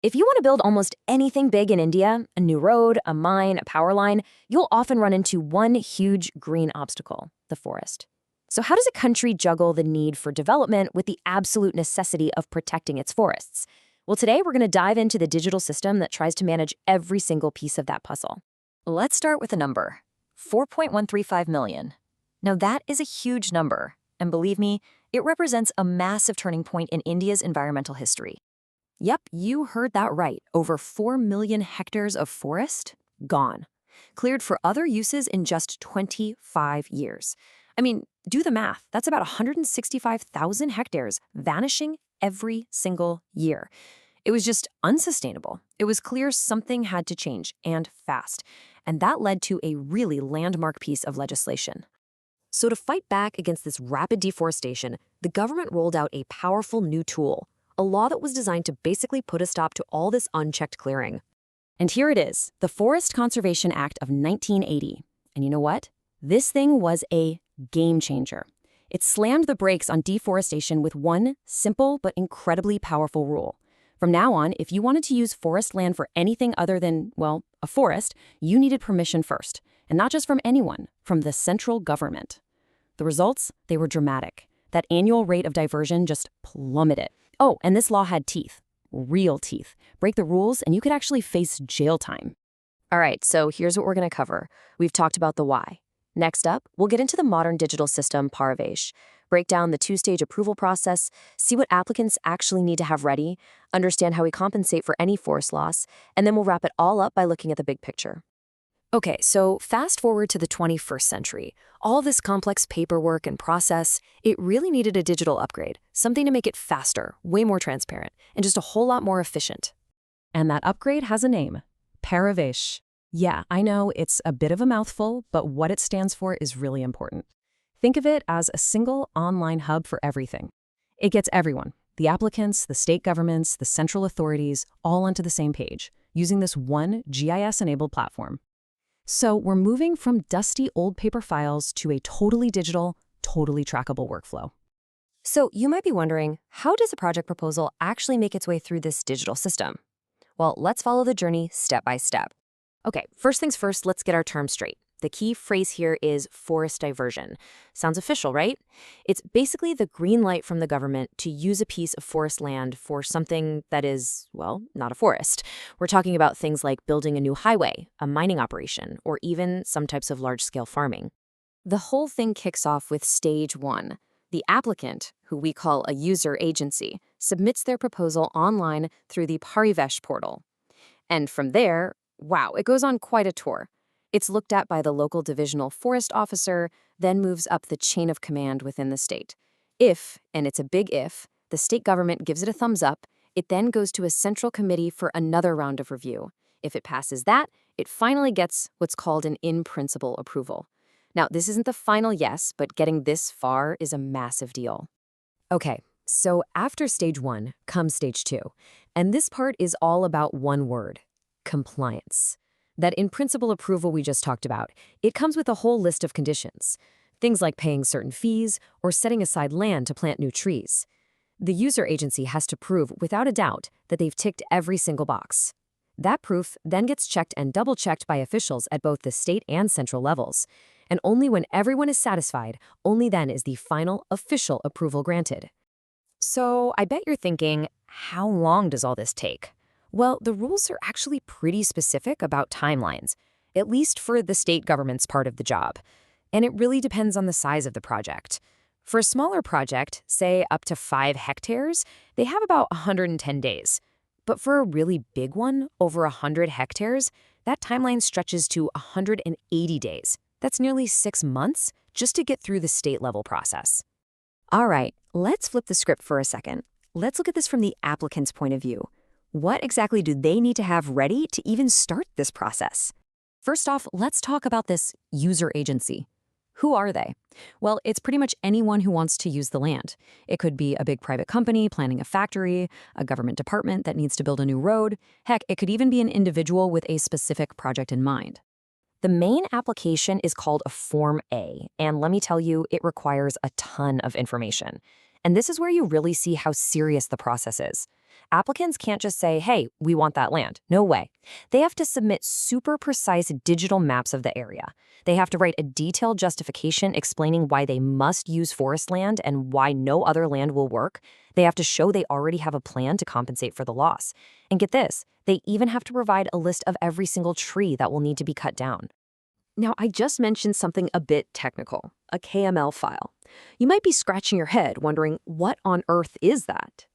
If you want to build almost anything big in India, a new road, a mine, a power line, you'll often run into one huge green obstacle, the forest. So how does a country juggle the need for development with the absolute necessity of protecting its forests? Well, today we're going to dive into the digital system that tries to manage every single piece of that puzzle. Let's start with a number, 4.135 million. Now that is a huge number, and believe me, it represents a massive turning point in India's environmental history. Yep, you heard that right. Over 4 million hectares of forest gone. Cleared for other uses in just 25 years. I mean, do the math. That's about 165,000 hectares vanishing every single year. It was just unsustainable. It was clear something had to change, and fast. And that led to a really landmark piece of legislation. So to fight back against this rapid deforestation, the government rolled out a powerful new tool, a law that was designed to basically put a stop to all this unchecked clearing. And here it is, the Forest Conservation Act of 1980. And you know what? This thing was a game changer. It slammed the brakes on deforestation with one simple but incredibly powerful rule. From now on, if you wanted to use forest land for anything other than, well, a forest, you needed permission first. And not just from anyone, from the central government. The results, they were dramatic. That annual rate of diversion just plummeted. Oh, and this law had teeth, real teeth. Break the rules and you could actually face jail time. All right, so here's what we're going to cover. We've talked about the why. Next up, we'll get into the modern digital system, Parivesh, break down the two-stage approval process, see what applicants actually need to have ready, understand how we compensate for any forest loss, and then we'll wrap it all up by looking at the big picture. Okay, so fast forward to the 21st century. All this complex paperwork and process, it really needed a digital upgrade, something to make it faster, way more transparent, and just a whole lot more efficient. And that upgrade has a name, Parivesh. Yeah, I know it's a bit of a mouthful, but what it stands for is really important. Think of it as a single online hub for everything. It gets everyone, the applicants, the state governments, the central authorities, all onto the same page, using this one GIS-enabled platform. So we're moving from dusty old paper files to a totally digital, totally trackable workflow. So you might be wondering, how does a project proposal actually make its way through this digital system? Well, let's follow the journey step by step. Okay, first things first, let's get our terms straight. The key phrase here is forest diversion. Sounds official, right? It's basically the green light from the government to use a piece of forest land for something that is, well, not a forest. We're talking about things like building a new highway, a mining operation, or even some types of large-scale farming. The whole thing kicks off with stage one. The applicant, who we call a user agency, submits their proposal online through the Parivesh portal. And from there, wow, it goes on quite a tour. It's looked at by the local divisional forest officer, then moves up the chain of command within the state. If, and it's a big if, the state government gives it a thumbs up, it then goes to a central committee for another round of review. If it passes that, it finally gets what's called an in-principle approval. Now, this isn't the final yes, but getting this far is a massive deal. Okay, so after stage one comes stage two, and this part is all about one word, compliance. That in-principle approval we just talked about, it comes with a whole list of conditions. Things like paying certain fees or setting aside land to plant new trees. The user agency has to prove without a doubt that they've ticked every single box. That proof then gets checked and double-checked by officials at both the state and central levels. And only when everyone is satisfied, only then is the final official approval granted. So I bet you're thinking, how long does all this take? Well, the rules are actually pretty specific about timelines, at least for the state government's part of the job. And it really depends on the size of the project. For a smaller project, say up to 5 hectares, they have about 110 days. But for a really big one, over 100 hectares, that timeline stretches to 180 days. That's nearly 6 months just to get through the state-level process. All right, let's flip the script for a second. Let's look at this from the applicant's point of view. What exactly do they need to have ready to even start this process? First off, let's talk about this user agency. Who are they? Well, it's pretty much anyone who wants to use the land. It could be a big private company planning a factory, a government department that needs to build a new road. Heck, it could even be an individual with a specific project in mind. The main application is called a Form A, and let me tell you, it requires a ton of information. And this is where you really see how serious the process is. Applicants can't just say, hey, we want that land. No way. They have to submit super precise digital maps of the area. They have to write a detailed justification explaining why they must use forest land and why no other land will work. They have to show they already have a plan to compensate for the loss. And get this, they even have to provide a list of every single tree that will need to be cut down. Now, I just mentioned something a bit technical, a KML file. You might be scratching your head wondering, what on earth is that?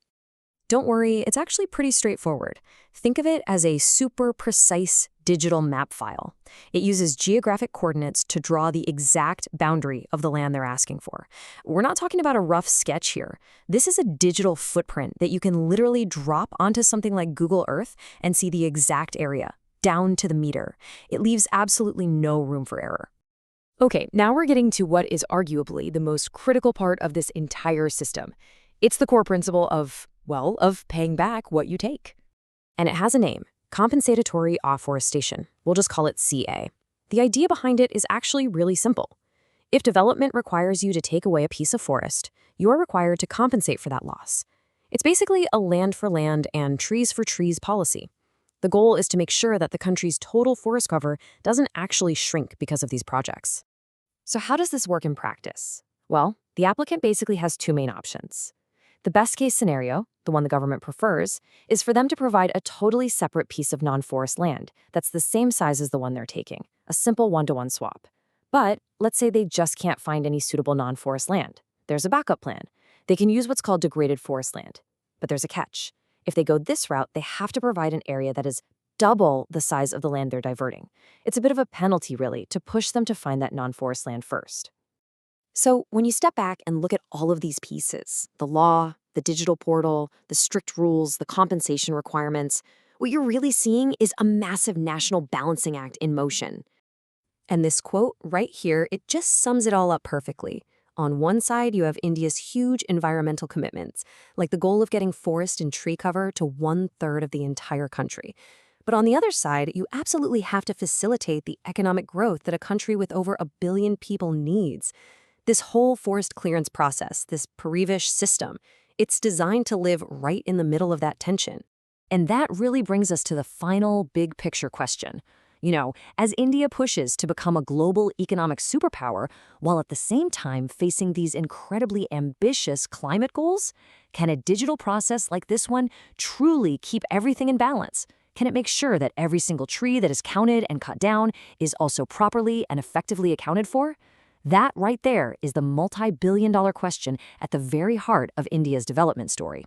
Don't worry, it's actually pretty straightforward. Think of it as a super precise digital map file. It uses geographic coordinates to draw the exact boundary of the land they're asking for. We're not talking about a rough sketch here. This is a digital footprint that you can literally drop onto something like Google Earth and see the exact area, down to the meter. It leaves absolutely no room for error. Okay, now we're getting to what is arguably the most critical part of this entire system. It's the core principle of paying back what you take. And it has a name, compensatory afforestation. We'll just call it CA. The idea behind it is actually really simple. If development requires you to take away a piece of forest, you're required to compensate for that loss. It's basically a land for land and trees for trees policy. The goal is to make sure that the country's total forest cover doesn't actually shrink because of these projects. So how does this work in practice? Well, the applicant basically has two main options. The best case scenario, the one the government prefers, is for them to provide a totally separate piece of non-forest land that's the same size as the one they're taking, a simple one-to-one swap. But let's say they just can't find any suitable non-forest land. There's a backup plan. They can use what's called degraded forest land. But there's a catch. If they go this route, they have to provide an area that is double the size of the land they're diverting. It's a bit of a penalty, really, to push them to find that non-forest land first. So when you step back and look at all of these pieces, the law, the digital portal, the strict rules, the compensation requirements, what you're really seeing is a massive national balancing act in motion. And this quote right here, it just sums it all up perfectly. On one side, you have India's huge environmental commitments, like the goal of getting forest and tree cover to 1/3 of the entire country. But on the other side, you absolutely have to facilitate the economic growth that a country with over 1 billion people needs. This whole forest clearance process, this Parivesh system, it's designed to live right in the middle of that tension. And that really brings us to the final big picture question. As India pushes to become a global economic superpower, while at the same time facing these incredibly ambitious climate goals, can a digital process like this one truly keep everything in balance? Can it make sure that every single tree that is counted and cut down is also properly and effectively accounted for? That right there is the multi-billion-dollar question at the very heart of India's development story.